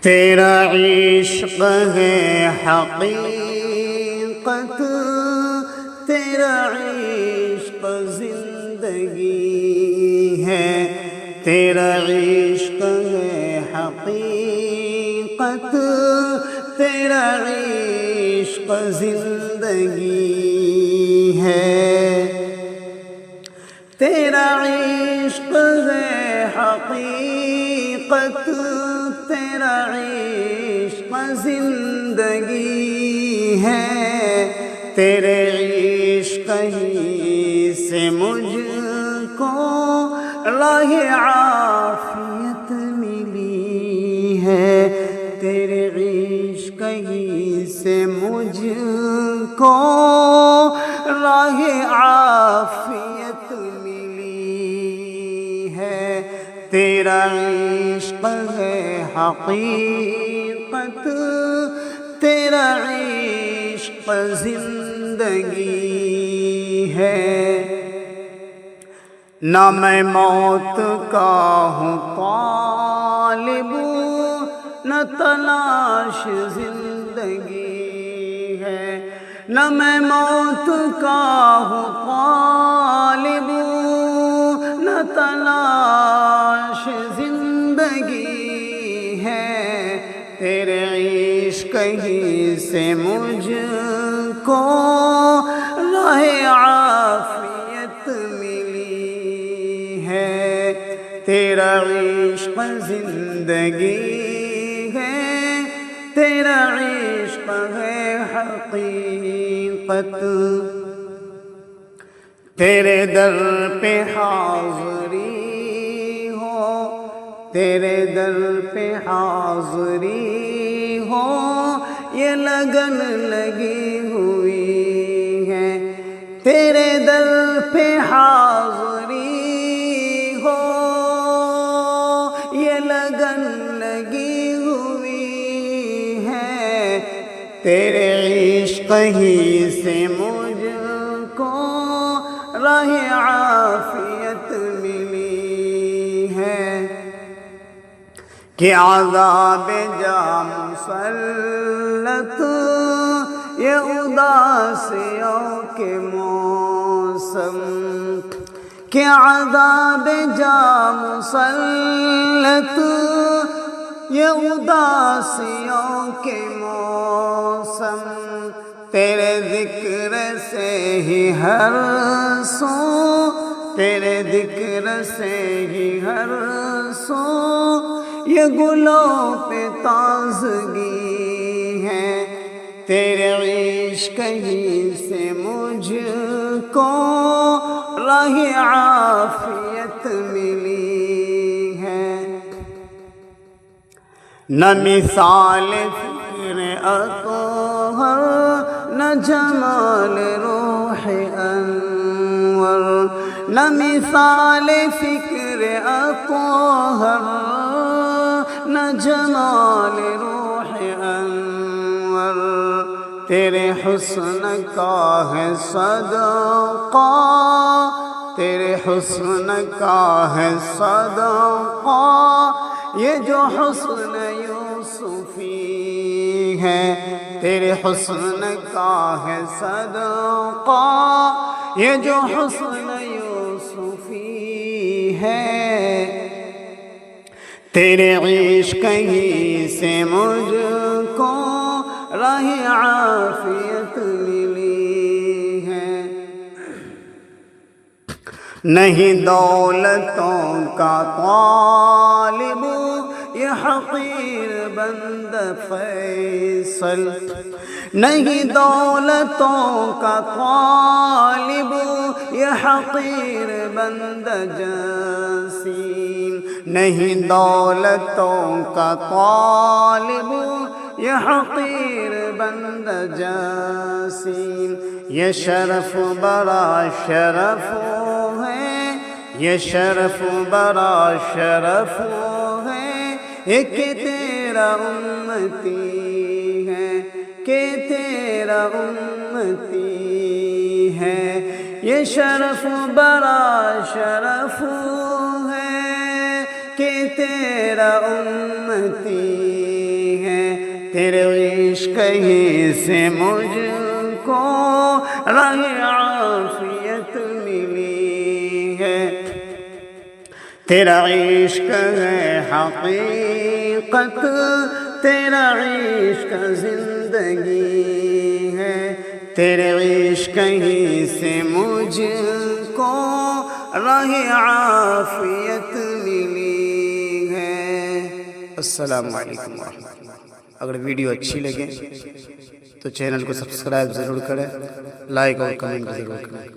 تیرا عشق ہے حقیقت، تیرا عشق زندگی ہے، تیرا عشق ہے حقیقت، تیرا عشق زندگی ہے، تیرا عشق ہے حقیقت، تیرا عشق زندگی ہے، تیرے عشق ہی سے مجھ کو راہ عافیت ملی ہے، تیرے عشق ہی سے مجھ کو راہ عافیت ملی ہے، تیرا عشق ہے حقیقت، تیرا عشق زندگی ہے، نہ میں موت کا ہوں طالب، نہ تلاش زندگی ہے، نہ میں موت کا ہوں طالب، نہ تلاش زندگی ہے، تیرے عشق ہی سے مجھ کو راہ عافیت ملی ہے، تیرا عشق زندگی ہے، تیرا عشق ہے حقیقت، تیرے در پہ حاضری ہو، تیرے در پہ حاضری ہو، یہ لگن لگی ہوئی ہے، تیرے در پہ حاضری ہو، یہ لگن لگی ہوئی ہے، تیرے عشق ہی سے مجھ کو راہ عافیت ملی ہے، کہ عذاب جا مسلط یہ اداسیوں کے موسم، کہ عذاب جا مسلط یہ اداسیوں کے موسم، تیرے ذکر سے ہی ہر سو، تیرے ذکر سے ہی ہر سو یہ گلوں پہ تازگی ہے، تیرے عشق ہی سے مجھ کو راہ عافیت ملی ہے، نہ مثال فکر اطہر، نہ جمال روح انور، نہ مثال فکر اطہر، نہ جمال روح انور، تیرے حسن کا ہے صدقہ، تیرے حسن کا ہے صدقہ، یہ جو حسن یوسفی ہے، تیرے حسن کا ہے صدقہ، یہ جو حسن یوسفی ہے، تیرے عشق ہی سے مجھ کو راہ عافیت ملی ہے، نہیں دولتوں کا طالب یہ حقیر بند فیصل، نہیں دولتوں کا طالب یہ حقیر بند جسیم، نہیں دولتوں کا طالب یہ حقیر بند جسیم، یہ شرف برا شرف ہے، یہ شرف برا شرف ہے، کہ تیرا امتی ہے، کہ تیرا امتی ہے، یہ شرف برا شرف ہے کہ تیرا امتی تیرے عشق ہی سے مجھ کو راہ عافیت ملی ہے، تیرا عشق ہے حقیقت، تیرا عشق زندگی ہے، تیرے عشق ہی سے مجھ کو راہ عافیت ملی ہے۔ السلام علیکم ورحمۃ اللہ۔ اگر ویڈیو اچھی لگے تو چینل کو سبسکرائب ضرور کریں، لائک اور کمنٹ ضرور کریں۔